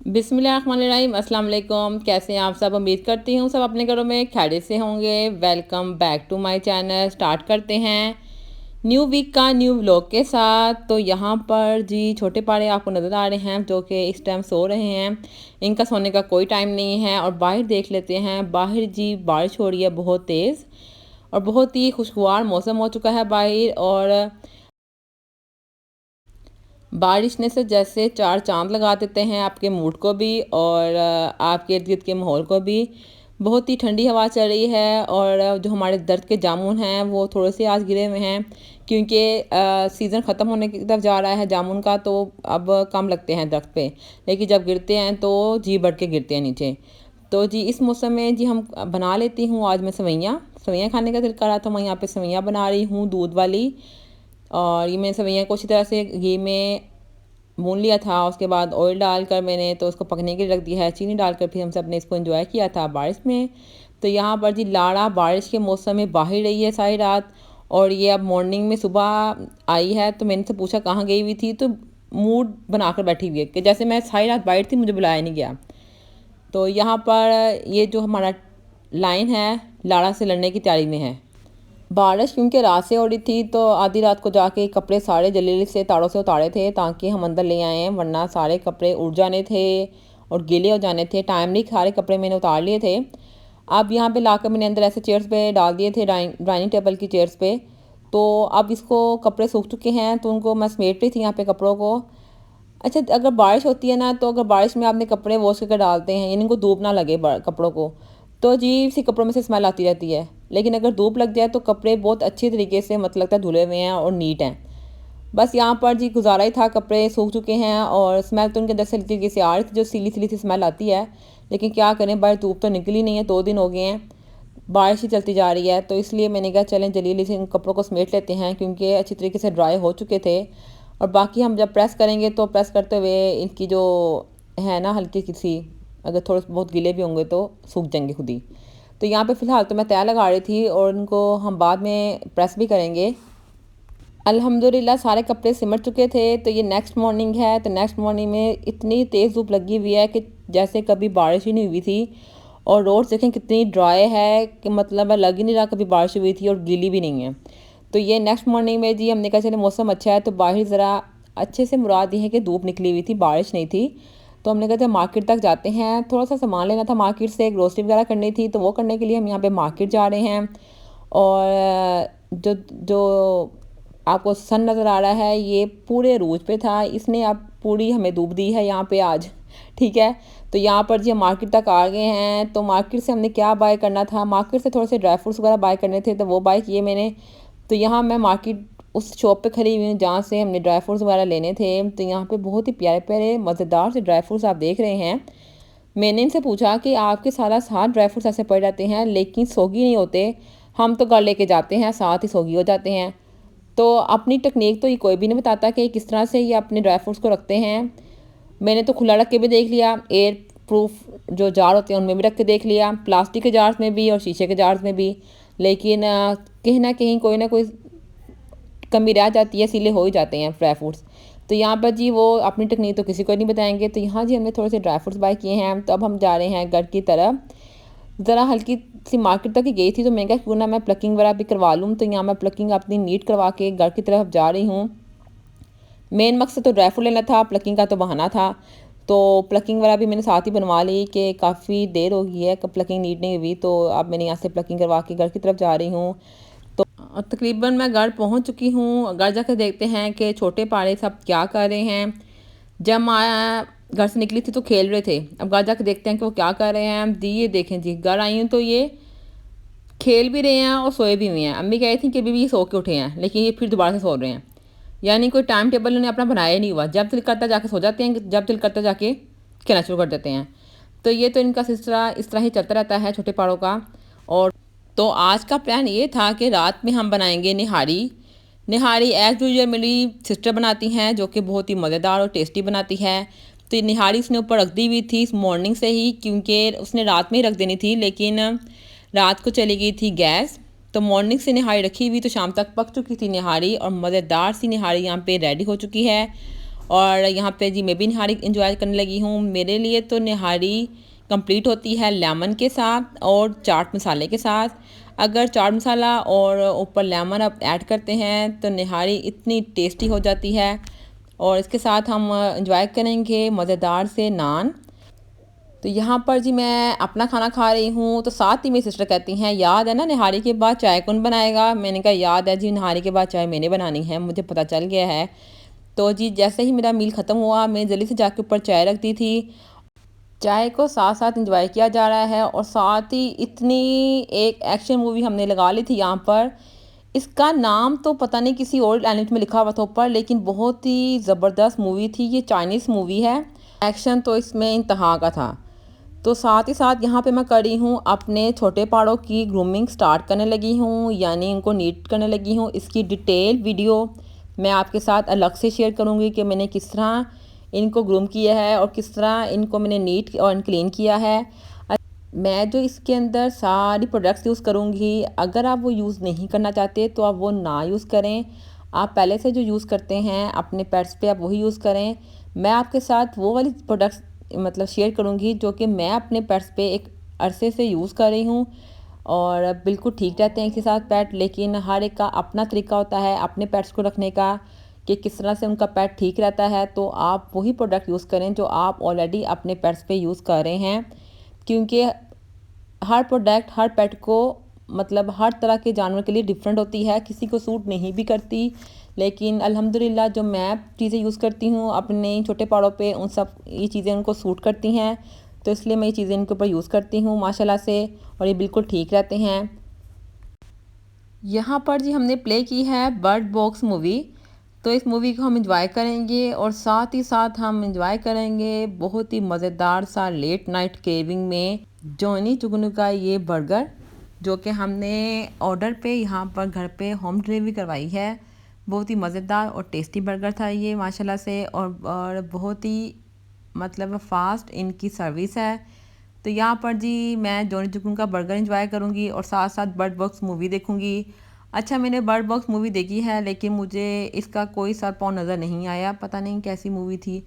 बिस्मिल्लाहिर्रहमानिर्रहीम, अस्सलाम वालेकुम। कैसे हैं आप सब? उम्मीद करती हूँ सब अपने घरों में खैरियत से होंगे। Welcome back to my channel. Start करते हैं न्यू वीक का न्यू व्लॉग के साथ। तो यहाँ पर जी छोटे पाड़े आपको नज़र आ रहे हैं जो कि इस टाइम सो रहे हैं। इनका सोने का कोई टाइम नहीं है। और बाहर देख लेते हैं, बाहर जी बारिश हो रही है बहुत तेज़ और बहुत ही खुशगवार मौसम हो चुका है बाहर। और बारिश ने से जैसे चार चांद लगा देते हैं आपके मूड को भी और आपके इर्द गिर्द के माहौल को भी। बहुत ही ठंडी हवा चल रही है और जो हमारे दर्द के जामुन हैं वो थोड़े से आज गिरे हुए हैं क्योंकि सीज़न ख़त्म होने की तरफ जा रहा है जामुन का, तो अब कम लगते हैं दरख्त पे। लेकिन जब गिरते हैं तो जी बढ़ के गिरते हैं नीचे। तो जी इस मौसम में जी हम बना लेती हूँ। आज मैं सेवइयाँ सेवइयाँ खाने का दिल कर रहा था, मैं यहाँ पे सेवइयाँ बना रही हूँ दूध वाली। और ये मैंने सेवइयाँ को अच्छी तरह से घी में भून लिया था। उसके बाद ऑयल डालकर मैंने तो उसको पकने के लिए रख दिया है। चीनी डालकर फिर हम सब ने इसको एंजॉय किया था बारिश में। तो यहाँ पर जी लाड़ा बारिश के मौसम में बाहर रही है सारी रात और ये अब मॉर्निंग में सुबह आई है। तो मैंने से पूछा कहाँ गई हुई थी, तो मूड बनाकर बैठी हुई है कि जैसे मैं सारी रात बाहर थी, मुझे बुलाया नहीं गया। तो यहाँ पर ये जो हमारा लाइन है लाड़ा से लड़ने की तैयारी में है। बारिश क्योंकि रात से हो रही थी तो आधी रात को जाके कपड़े सारे जल्दी से तारों से उतारे थे ताकि हम अंदर ले आएँ, वरना सारे कपड़े उड़ जाने थे और गीले हो जाने थे। टाइम नहीं, सारे कपड़े मैंने उतार लिए थे। अब यहाँ पे लाकर मैंने अंदर ऐसे चेयर्स पे डाल दिए थे, डाइनिंग टेबल की चेयर्स पे। तो अब इसको कपड़े सूख चुके हैं तो उनको मैं समेट रही थी यहाँ पे कपड़ों को। अच्छा, अगर बारिश होती है ना तो अगर बारिश में आपने कपड़े वॉश करके डालते हैं यानी इनको धूप ना लगे कपड़ों को, तो अजीब सी कपड़ों में से स्मेल आती रहती है। लेकिन अगर धूप लग जाए तो कपड़े बहुत अच्छी तरीके से मतलब लगता है धुले हुए हैं और नीट हैं। बस यहाँ पर जी गुजारा ही था, कपड़े सूख चुके हैं और स्मेल तो उनके अंदर से तरीके से आ रही थी, जो सीली सीली सी स्मेल आती है। लेकिन क्या करें, बाहर धूप तो निकली नहीं है, 2 दिन हो गए हैं, बारिश ही चलती जा रही है। तो इसलिए मैंने कहा चलें जल्दी से इन कपड़ों को समेट लेते हैं क्योंकि अच्छी तरीके से ड्राई हो चुके थे। और बाकी हम जब प्रेस करेंगे तो प्रेस करते हुए इनकी जो है ना हल्की किसी, अगर थोड़े बहुत गीले भी होंगे तो सूख जाएंगे खुद ही। तो यहाँ पे फ़िलहाल तो मैं तय लगा रही थी और उनको हम बाद में प्रेस भी करेंगे। अल्हम्दुलिल्लाह सारे कपड़े सिमट चुके थे। तो ये नेक्स्ट मॉर्निंग है। तो नेक्स्ट मॉर्निंग में इतनी तेज़ धूप लगी हुई है कि जैसे कभी बारिश ही नहीं हुई थी। और रोड देखें कितनी ड्राई है कि मतलब लग ही नहीं रहा कभी बारिश हुई थी और गीली भी नहीं है। तो ये नेक्स्ट मॉर्निंग में जी हमने कहा चले मौसम अच्छा है तो बाहर ज़रा अच्छे से मुराद ये है कि धूप निकली हुई थी, बारिश नहीं थी। तो हमने कहा था मार्केट तक जाते हैं, थोड़ा सा सामान लेना था मार्केट से, ग्रोसरी वगैरह करनी थी। तो वो करने के लिए हम यहाँ पे मार्केट जा रहे हैं। और जो जो आपको सन नज़र आ रहा है ये पूरे अरूज पे था, इसने अब पूरी हमें डूब दी है यहाँ पे आज। ठीक है, तो यहाँ पर जी हम मार्केट तक आ गए हैं। तो मार्केट से हमने क्या बाय करना था, मार्केट से थोड़े से ड्राई फ्रूट्स वगैरह बाय करने थे तो वो बाय किए मैंने। तो यहाँ मैं मार्केट उस शॉप पे खड़ी हुई हूँ जहाँ से हमने ड्राई फ्रूट्स वगैरह लेने थे। तो यहाँ पे बहुत ही प्यारे प्यारे मज़ेदार से ड्राई फ्रूट्स आप देख रहे हैं। मैंने इनसे पूछा कि आपके सारा साथ ड्राई फ्रूट्स ऐसे पड़े रहते हैं लेकिन सोगी नहीं होते, हम तो घर लेके जाते हैं साथ ही सोगी हो जाते हैं। तो अपनी टेक्निक तो ये कोई भी नहीं बताता कि किस तरह से ये अपने ड्राई फ्रूट्स को रखते हैं। मैंने तो खुला रख के भी देख लिया, एयर प्रूफ जो जार होते हैं उनमें भी रख के देख लिया, प्लास्टिक के जार्स में भी और शीशे के जार्स में भी। लेकिन कहीं ना कहीं कोई ना कोई कमी रह जाती है, इसीलिए हो ही जाते हैं ड्राई फ्रूट्स। तो यहाँ पर जी वो अपनी टेक्निक तो किसी को नहीं बताएंगे। तो यहाँ जी हमने थोड़े से ड्राई फ्रूट्स बाय किए हैं। तो अब हम जा रहे हैं घर की तरफ। ज़रा हल्की सी मार्केट तक ही गई थी तो मैंने कहा क्यों ना मैं प्लकिंग वगैरह भी करवा लूँ। तो यहाँ मैं प्लकिंग अपनी नीट करवा के घर की तरफ जा रही हूँ। मेन मकसद तो ड्राई फ्रूट लेना था, प्लकिंग का तो बहाना था। तो प्लकिंग वगैरह भी मैंने साथ ही बनवा ली कि काफ़ी देर हो गई है, प्लकिंग नीट नहीं हुई। तो अब मैंने यहाँ से प्लकिंग करवा के घर की तरफ जा रही हूँ। तो तकरीबन मैं घर पहुँच चुकी हूँ। घर जाकर देखते हैं कि छोटे पाड़े सब क्या कर रहे हैं। जब मैं घर से निकली थी तो खेल रहे थे, अब घर जाकर देखते हैं कि वो क्या कर रहे हैं। जी ये देखें जी, घर आई हूँ तो ये खेल भी रहे हैं और सोए भी हुए हैं। अम्मी कह रही थी कि अभी भी ये सो के उठे हैं लेकिन ये फिर दोबारा से सो रहे हैं, यानी कोई टाइम टेबल उन्हें अपना बनाया ही नहीं हुआ। जब दिल करता जाके सो जाते हैं, जब दिल करता जाके खेलना शुरू कर देते हैं। तो ये तो इनका सिलसिला इस तरह ही चलता रहता है छोटे पाड़ों का। और तो आज का प्लान ये था कि रात में हम बनाएंगे निहारी। निहारी एज़ यूजुअल मेरी सिस्टर बनाती हैं जो कि बहुत ही मज़ेदार और टेस्टी बनाती है। तो ये निहारी उसने ऊपर रख दी हुई थी इस मॉर्निंग से ही, क्योंकि उसने रात में ही रख देनी थी लेकिन रात को चली गई थी गैस। तो मॉर्निंग से निहारी रखी हुई तो शाम तक पक चुकी थी निहारी और मज़ेदार सी निहारी यहाँ पे रेडी हो चुकी है। और यहाँ पे जी मैं भी निहारी इंजॉय करने लगी हूँ। मेरे लिए तो निहारी कंप्लीट होती है लेमन के साथ और चाट मसाले के साथ। अगर चाट मसाला और ऊपर लेमन आप ऐड करते हैं तो निहारी इतनी टेस्टी हो जाती है। और इसके साथ हम इंजॉय करेंगे मज़ेदार से नान। तो यहाँ पर जी मैं अपना खाना खा रही हूँ, तो साथ ही मेरी सिस्टर कहती हैं, याद है ना निहारी के बाद चाय कौन बनाएगा? मैंने कहा याद है जी, निहारी के बाद चाय मैंने बनानी है, मुझे पता चल गया है। तो जी जैसे ही मेरा मील ख़त्म हुआ, मैं जल्दी से जाके ऊपर चाय रख दी थी। चाय को साथ साथ इंजॉय किया जा रहा है और साथ ही इतनी एक एक्शन मूवी हमने लगा ली थी यहाँ पर। इसका नाम तो पता नहीं, किसी और लैंग्वेज में लिखा हुआ था ऊपर, लेकिन बहुत ही ज़बरदस्त मूवी थी। ये चाइनीज़ मूवी है। एक्शन तो इसमें इंतहा का था। तो साथ ही साथ यहाँ पे मैं कर रही हूँ अपने छोटे पाड़ों की ग्रूमिंग स्टार्ट करने लगी हूँ, यानी इनको नीट करने लगी हूँ। इसकी डिटेल वीडियो मैं आपके साथ अलग से शेयर करूँगी कि मैंने किस तरह इनको ग्रूम किया है और किस तरह इनको मैंने नीट और क्लीन किया है। मैं जो इसके अंदर सारी प्रोडक्ट्स यूज़ करूँगी, अगर आप वो यूज़ नहीं करना चाहते तो आप वो ना यूज़ करें। आप पहले से जो यूज़ करते हैं अपने पेट्स पे, आप वही यूज़ करें। मैं आपके साथ वो वाली प्रोडक्ट्स मतलब शेयर करूँगी जो कि मैं अपने पेट्स पे एक अरसे से यूज़ कर रही हूँ और बिल्कुल ठीक रहते हैं इसके साथ पेट। लेकिन हर एक का अपना तरीका होता है अपने पेट्स को रखने का, कि किस तरह से उनका पेट ठीक रहता है। तो आप वही प्रोडक्ट यूज़ करें जो आप ऑलरेडी अपने पेट्स पे यूज़ कर रहे हैं, क्योंकि हर प्रोडक्ट हर पेट को मतलब हर तरह के जानवर के लिए डिफरेंट होती है, किसी को सूट नहीं भी करती। लेकिन अल्हम्दुलिल्लाह जो मैं चीज़ें यूज़ करती हूँ अपने छोटे पाड़ों पे, उन सब ये चीज़ें उनको सूट करती हैं, तो इसलिए मैं ये चीज़ें इनके ऊपर यूज़ करती हूँ माशाल्लाह से, और ये बिल्कुल ठीक रहते हैं। यहाँ पर जी हमने प्ले की है बर्ड बॉक्स मूवी, तो इस मूवी को हम एंजॉय करेंगे और साथ ही साथ हम एंजॉय करेंगे बहुत ही मज़ेदार सा लेट नाइट केविंग में जॉनी चुगनू का ये बर्गर, जो कि हमने ऑर्डर पे यहाँ पर घर पे होम डिलीवरी करवाई है। बहुत ही मज़ेदार और टेस्टी बर्गर था ये माशाल्लाह से, और बहुत ही मतलब फ़ास्ट इनकी सर्विस है। तो यहाँ पर जी मैं जॉनी चुगनू का बर्गर एंजॉय करूँगी और साथ साथ बर्ड बॉक्स मूवी देखूँगी। अच्छा, मैंने बर्ड बॉक्स मूवी देखी है, लेकिन मुझे इसका कोई सर पाँव नज़र नहीं आया, पता नहीं कैसी मूवी थी।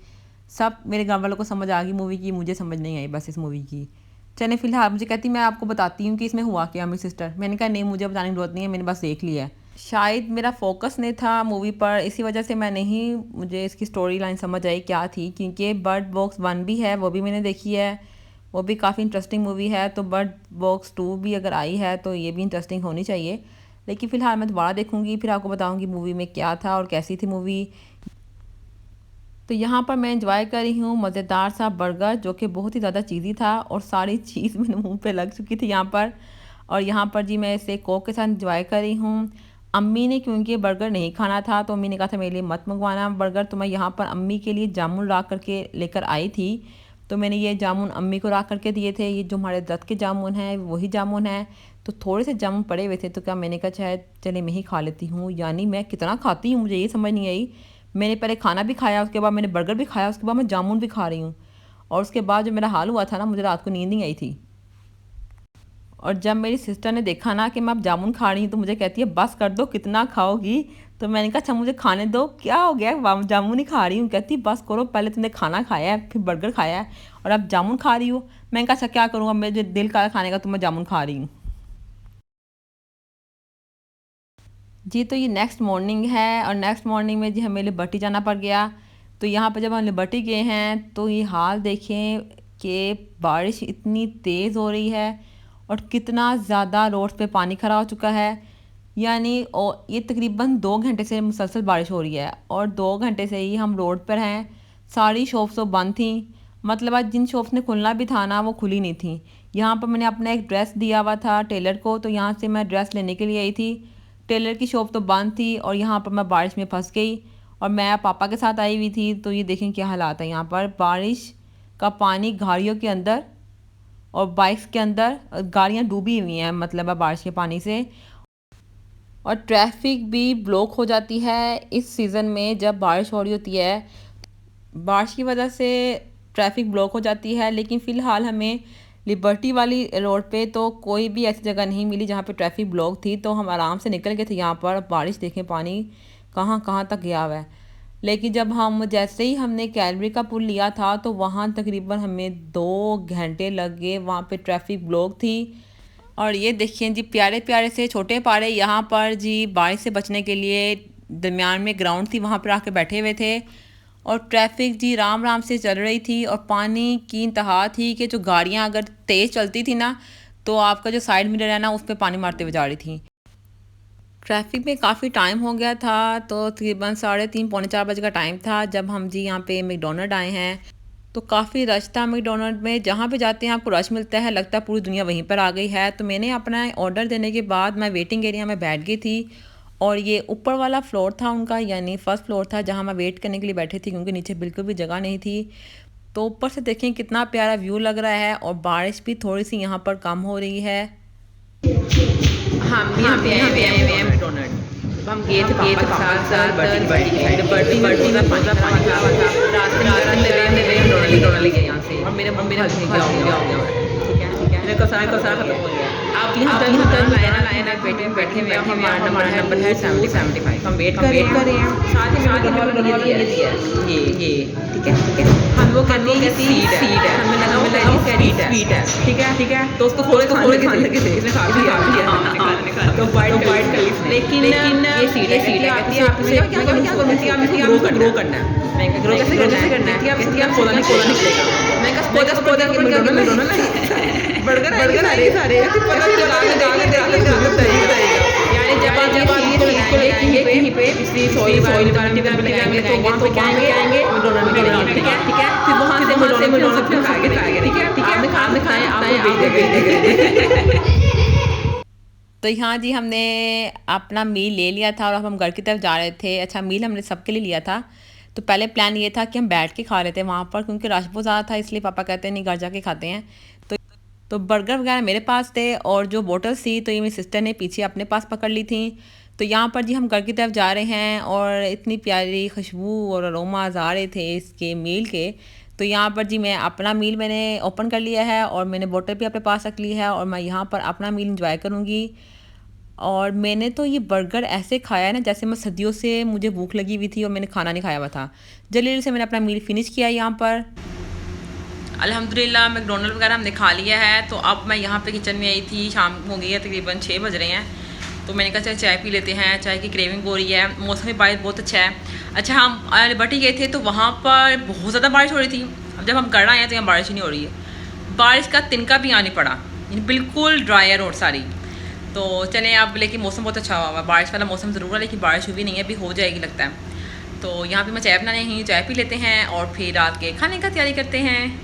सब मेरे घर वालों को समझ आ गई मूवी की, मुझे समझ नहीं आई बस इस मूवी की। चले फ़िलहाल मुझे कहती मैं आपको बताती हूँ कि इसमें हुआ क्या मेरी सिस्टर। मैंने कहा नहीं, मुझे बताने की ज़रूरत नहीं है, मैंने बस देख लिया है। शायद मेरा फोकस नहीं था मूवी पर, इसी वजह से मैं नहीं, मुझे इसकी स्टोरी लाइन समझ आई क्या थी, क्योंकि बर्ड बॉक्स 1 भी है, वो भी मैंने देखी है, वो भी काफ़ी इंटरेस्टिंग मूवी है। तो बर्ड बॉक्स 2 भी अगर आई है तो ये भी इंटरेस्टिंग होनी चाहिए। लेकिन फ़िलहाल मैं दोबारा देखूँगी, फिर आपको बताऊँगी मूवी में क्या था और कैसी थी मूवी। तो यहाँ पर मैं एंजॉय कर रही हूँ मज़ेदार सा बर्गर, जो कि बहुत ही ज़्यादा चीज़ी था और सारी चीज़ मेरे मुंह पे लग चुकी थी यहाँ पर। और यहाँ पर जी मैं इसे कोक के साथ एंजॉय कर रही हूँ। अम्मी ने क्योंकि बर्गर नहीं खाना था, तो अम्मी ने कहा था मेरे लिए मत मंगवाना बर्गर, तो मैं यहाँ पर अम्मी के लिए जामुन ला करके लेकर आई थी। तो मैंने ये जामुन अम्मी को ला करके दिए थे। ये जो हमारे दत्त के जामुन हैं वही जामुन है। तो थोड़े से जामुन पड़े हुए थे, तो क्या मैंने कहा शायद चले मैं ही खा लेती हूँ। यानी मैं कितना खाती हूँ मुझे ये समझ नहीं आई। मैंने पहले खाना भी खाया, उसके बाद मैंने बर्गर भी खाया, उसके बाद मैं जामुन भी खा रही हूँ। और उसके बाद जो मेरा हाल हुआ था ना, मुझे रात को नींद नहीं आई थी। और जब मेरी सिस्टर ने देखा ना कि मैं अब जामुन खा रही हूँ, तो मुझे कहती है बस कर दो, कितना खाओगी? तो मैंने कहा अच्छा मुझे खाने दो, क्या हो गया, जामुन ही खा रही हूँ। कहती बस करो, पहले तुमने खाना खाया है, फिर बर्गर खाया है और अब जामुन खा रही हो। मैंने कहा अच्छा क्या करूँगा, मेरे दिल का खाने का, तो मैं जामुन खा रही हूँ। जी तो ये नेक्स्ट मॉर्निंग है और नेक्स्ट मॉर्निंग में जी हमें लिबर्टी जाना पड़ गया। तो यहाँ पर जब हम लिबर्टी गए हैं तो ये हाल देखें कि बारिश इतनी तेज़ हो रही है और कितना ज़्यादा रोड पे पानी खड़ा हो चुका है। यानी ये तकरीबन 2 घंटे से मुसलसल बारिश हो रही है और 2 घंटे से ही हम रोड पर हैं। सारी शॉप्स तो बंद थी, मतलब आज जिन शॉप्स ने खुलना भी था ना वो खुली नहीं थी। यहाँ पर मैंने अपना एक ड्रेस दिया हुआ था टेलर को, तो यहाँ से मैं ड्रेस लेने के लिए आई थी। टेलर की शॉप तो बंद थी और यहाँ पर मैं बारिश में फंस गई और मैं पापा के साथ आई हुई थी। तो ये देखें क्या हालात है, यहाँ पर बारिश का पानी गाड़ियों के अंदर और बाइक्स के अंदर, गाड़ियाँ डूबी हुई हैं मतलब बारिश के पानी से। और ट्रैफिक भी ब्लॉक हो जाती है इस सीज़न में जब बारिश हो रही होती है। बारिश की वजह से ट्रैफिक ब्लॉक हो जाती है। लेकिन फ़िलहाल हमें लिबर्टी वाली रोड पे तो कोई भी ऐसी जगह नहीं मिली जहाँ पे ट्रैफिक ब्लॉक थी, तो हम आराम से निकल गए थे। यहाँ पर बारिश देखें पानी कहाँ कहाँ तक गया हुआ है। लेकिन जब हम जैसे ही हमने कैलवरी का पुल लिया था तो वहाँ तकरीबन हमें 2 घंटे लग गए, वहाँ पे ट्रैफिक ब्लॉक थी। और ये देखिए जी प्यारे प्यारे से छोटे पारे यहाँ पर जी बारिश से बचने के लिए दरमियान में ग्राउंड थी, वहाँ पर आके बैठे हुए थे और ट्रैफिक जी राम राम से चल रही थी और पानी की इंतहा थी कि जो गाड़ियाँ अगर तेज़ चलती थी ना तो आपका जो साइड मिरर है ना उस पर पानी मारते हुए जा रही थी। ट्रैफिक में काफ़ी टाइम हो गया था, तो तकरीबन 3:30 पौने 4 बजे का टाइम था जब हम जी यहाँ पे मैकडोनल्ड आए हैं। तो काफ़ी रश था मैकडोनल्ड में, जहाँ पे जाते हैं आपको रश मिलता है, लगता है पूरी दुनिया वहीं पर आ गई है। तो मैंने अपना ऑर्डर देने के बाद मैं वेटिंग एरिया में बैठ गई थी और ये ऊपर वाला फ्लोर था उनका, यानी फर्स्ट फ्लोर था जहाँ मैं वेट करने के लिए बैठी थी क्योंकि नीचे बिल्कुल भी जगह नहीं थी। तो ऊपर से देखें कितना प्यारा व्यू लग रहा है और बारिश भी थोड़ी सी यहाँ पर कम हो रही है। हम यहाँ पे आए मैकडोनल्ड, हम गए थे पापा के साथ बर्टी पानी खा हुआ था, रास्ते में मैकडोनल्ड गए यहाँ से और मेरे हस्बैंड क्या हो गया, ठीक है, मेरे को सारा खत्म हो गया। अब यहाँ टर्न लाया ना बैठे हुए हम, हमारा नंबर है 75, हम वेट कर रहे हैं, साथ ही मैकडोनल्ड ये दिया ये ठीक है, हम वो कहती है सीट है, हमें लगा स्वीट है, ठीक है, तो उसको थोड़े खाने लगे थे, इसने खा लिया तो वाइट कर ली, लेकिन ये सीट है कहती है आपसे ग्रो करना है। मैं ग्रो कैसे करना है, आप खोला नहीं चलेगा, मैं बर्गर सारे यानी जब आप इसको लेके कहीं पे किसी सॉइल जाएंगे तो वहाँ पे क्या आएंगे मैकडोनल्ड, ठीक है, फिर वहाँ से मैकडोनल्ड खाएंगे, ठीक है, आपने खाए आपको भेज देंगे। तो यहाँ जी हमने अपना मील ले लिया था और अब हम घर की तरफ जा रहे थे। अच्छा, मील हमने सबके लिए लिया था, तो पहले प्लान ये था कि हम बैठ के खा रहे थे वहाँ पर क्योंकि रश बहुत ज़्यादा था, इसलिए पापा कहते हैं नहीं घर जाके खाते हैं। तो बर्गर वगैरह मेरे पास थे और जो बोटल्स थी तो ये मेरी सिस्टर ने पीछे अपने पास पकड़ ली थी। तो यहाँ पर जी हम घर की तरफ जा रहे हैं और इतनी प्यारी खुशबू और अरोमाज आ रहे थे इसके मील के। तो यहाँ पर जी मैं अपना मील मैंने ओपन कर लिया है और मैंने बोतल भी अपने पास रख ली है और मैं यहाँ पर अपना मील इंजॉय करूँगी। और मैंने तो ये बर्गर ऐसे खाया है ना जैसे मैं सदियों से मुझे भूख लगी हुई थी और मैंने खाना नहीं खाया हुआ था। जल्दी से मैंने अपना मील फिनिश किया यहाँ पर। अल्हम्दुलिल्लाह मैकडोनल्ड वगैरह हमने खा लिया है। तो अब मैं यहाँ पे किचन में आई थी, शाम हो गई है, तकरीबन 6 बज रहे हैं। तो मैंने कहा चल चाय पी लेते हैं, चाय की क्रेविंग हो रही है, मौसम भी बारिश बहुत अच्छा है। अच्छा, हम लिबर्टी गए थे तो वहाँ पर बहुत ज़्यादा बारिश हो रही थी। अब जब हम घर आए हैं तो यहाँ बारिश ही नहीं हो रही है, बारिश का तिनका भी आने पड़ा, बिल्कुल ड्राई है रोड सारी। तो चलें अब, लेकिन मौसम बहुत अच्छा हुआ, बारिश वाला मौसम ज़रूर है लेकिन बारिश हुई नहीं है, अभी हो जाएगी लगता है। तो यहाँ पे मैं चाय बनाने आई हूँ, चाय पी लेते हैं और फिर रात के खाने का तैयारी करते हैं।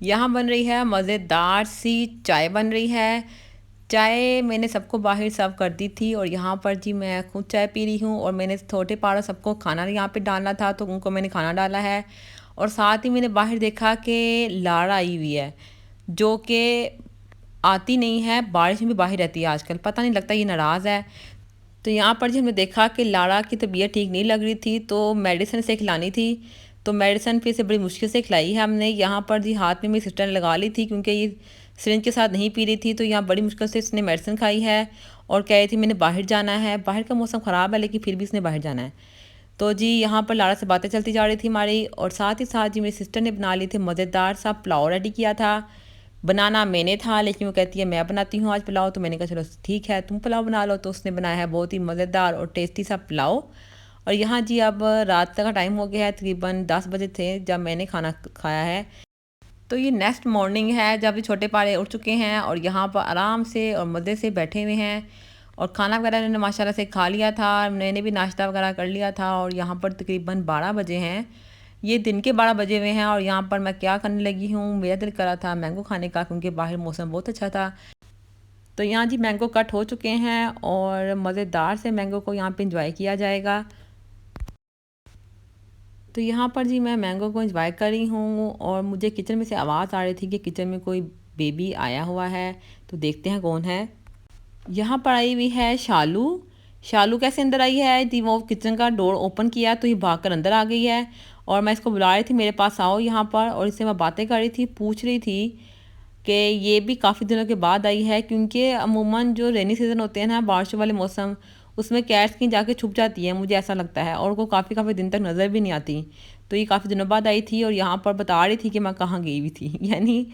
यहाँ बन रही है मज़ेदार सी चाय बन रही है। चाय मैंने सबको बाहर सर्व कर दी थी और यहाँ पर जी मैं खुद चाय पी रही हूँ और मैंने छोटे पारा सबको खाना यहाँ पे डालना था तो उनको मैंने खाना डाला है। और साथ ही मैंने बाहर देखा कि लाड़ा आई हुई है जो कि आती नहीं है, बारिश में भी बाहर रहती है आजकल, पता नहीं लगता ये नाराज़ है। तो यहाँ पर जी हमने देखा कि लाड़ा की तबीयत ठीक नहीं लग रही थी तो मेडिसिन से खिलानी थी। तो मेडिसिन फिर से बड़ी मुश्किल से खिलाई है हमने। यहाँ पर जी हाथ में मेरी सिस्टर ने लगा ली थी क्योंकि ये सिरिंज के साथ नहीं पी रही थी, तो यहाँ बड़ी मुश्किल से इसने मेडिसिन खाई है और कह रही थी मैंने बाहर जाना है, बाहर का मौसम ख़राब है लेकिन फिर भी इसने बाहर जाना है। तो जी यहाँ पर लाड़ा से बातें चलती जा रही थी हमारी और साथ ही साथ जी मेरी सिस्टर ने बना ली थी मज़ेदार सा पुलाव रेडी किया था। बनाना मैंने था लेकिन वो कहती है मैं बनाती हूँ आज पुलाव, तो मैंने कहा चलो ठीक है तुम पुलाव बना लो। तो उसने बनाया है बहुत ही मज़ेदार और टेस्टी सा पुलाव। और यहाँ जी अब रात का टाइम हो गया है, तकरीबन 10 बजे थे जब मैंने खाना खाया है। तो ये नेक्स्ट मॉर्निंग है जब ये छोटे पारे उठ चुके हैं और यहाँ पर आराम से और मज़े से बैठे हुए हैं और खाना वगैरह इन्होंने माशाल्लाह से खा लिया था, मैंने भी नाश्ता वगैरह कर लिया था। और यहाँ पर तकरीबन 12 बजे हैं, ये दिन के 12 बजे हुए हैं। और यहाँ पर मैं क्या करने लगी हूँ, मेरा दिल करा था मैंगो खाने का क्योंकि बाहर मौसम बहुत अच्छा था। तो यहाँ जी मैंगो कट हो चुके हैं और मज़ेदार से मैंगो को यहाँ पे इंजॉय किया जाएगा। तो यहाँ पर जी मैं मैंगो को इंजॉय कर रही हूँ और मुझे किचन में से आवाज़ आ रही थी कि किचन में कोई बेबी आया हुआ है, तो देखते हैं कौन है। यहाँ पर आई हुई है शालू। शालू कैसे अंदर आई है जी, वो किचन का डोर ओपन किया तो ये भाग कर अंदर आ गई है और मैं इसको बुला रही थी मेरे पास आओ यहाँ पर, और इससे मैं बातें कर रही थी, पूछ रही थी कि ये भी काफ़ी दिनों के बाद आई है क्योंकि अमूमन जो रेनी सीज़न होते हैं ना, बारिश वाले मौसम, उसमें कैट्स की जाके छुप जाती है, मुझे ऐसा लगता है, और वो काफ़ी काफ़ी दिन तक नज़र भी नहीं आती। तो ये काफ़ी दिनों बाद आई थी और यहाँ पर बता रही थी कि मैं कहाँ गई हुई थी यानी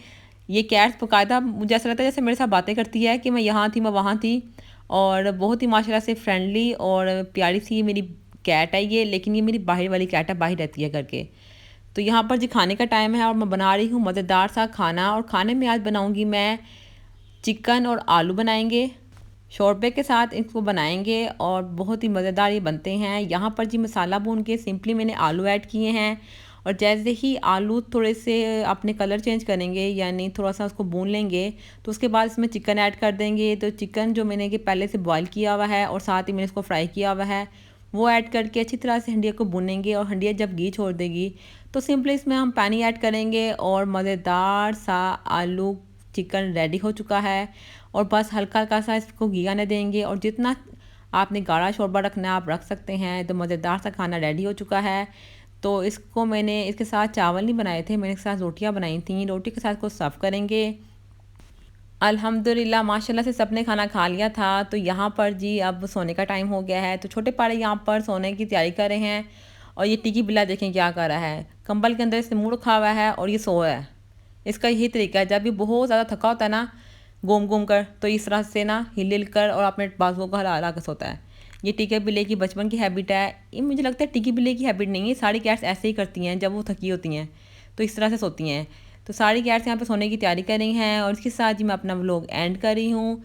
ये कैट्स बाकायदा मुझे ऐसा लगता है जैसे मेरे साथ बातें करती है कि मैं यहाँ थी, मैं वहाँ थी। और बहुत ही माशाल्लाह से फ्रेंडली और प्यारी सी मेरी कैट है ये, लेकिन ये मेरी बाहर वाली कैट है, बाहर रहती है करके। तो यहाँ पर जी खाने का टाइम है और मैं बना रही हूँ मज़ेदार सा खाना, और खाने में आज बनाऊँगी मैं चिकन और आलू बनाएंगे, शोरबे के साथ इसको बनाएंगे और बहुत ही मज़ेदार ये बनते हैं। यहाँ पर जी मसाला भून के सिंपली मैंने आलू ऐड किए हैं, और जैसे ही आलू थोड़े से अपने कलर चेंज करेंगे, यानी थोड़ा सा उसको भून लेंगे, तो उसके बाद इसमें चिकन ऐड कर देंगे। तो चिकन जो मैंने कि पहले से बॉईल किया हुआ है और साथ ही मैंने इसको फ्राई किया हुआ है, वो ऐड करके अच्छी तरह से हंडिया को भूनेंगे, और हंडिया जब घी छोड़ देगी तो सिंपली इसमें हम पानी ऐड करेंगे और मज़ेदार सा आलू चिकन रेडी हो चुका है। और बस हल्का हल्का सा इसको घी आने देंगे, और जितना आपने गाढ़ा शोरबा रखना है आप रख सकते हैं। तो मज़ेदार सा खाना रेडी हो चुका है। तो इसको मैंने इसके साथ चावल नहीं बनाए थे, मैंने इसके साथ रोटियां बनाई थी, रोटी के साथ को सर्व करेंगे। अल्हम्दुलिल्लाह माशाल्लाह से सबने खाना खा लिया था। तो यहाँ पर जी अब सोने का टाइम हो गया है, तो छोटे पाड़े यहाँ पर सोने की तैयारी कर रहे हैं। और ये टिकी बिल्ला देखें क्या कर रहा है, कंबल के अंदर इसने मुँह रखा हुआ है और ये सो रहा है। इसका यही तरीका है, जब भी बहुत ज़्यादा थका होता है ना घूम घूम कर, तो इस तरह से ना हिल हिल कर और अपने बाजुओं को हिला हिला कर सोता है। ये टिके बिल्ले की बचपन की हैबिट है। ये मुझे लगता है टिकी बिल्ले की हैबिट नहीं है, सारी कैट्स ऐसे ही करती हैं जब वो थकी होती हैं, तो इस तरह से सोती हैं। तो सारी कैट्स यहाँ पे सोने की तैयारी कर रही हैं, और इसके साथ ही मैं अपना व्लॉग एंड कर रही हूँ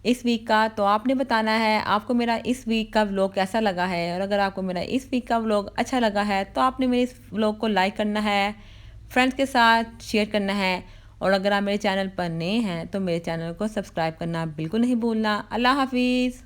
इस वीक का। तो आपने बताना है आपको मेरा इस वीक का व्लॉग कैसा लगा है, और अगर आपको मेरा इस वीक का व्लॉग अच्छा लगा है तो आपने मेरे इस व्लॉग को लाइक करना है, फ्रेंड्स के साथ शेयर करना है, और अगर आप मेरे चैनल पर नए हैं तो मेरे चैनल को सब्सक्राइब करना बिल्कुल नहीं भूलना। अल्लाह हाफिज़।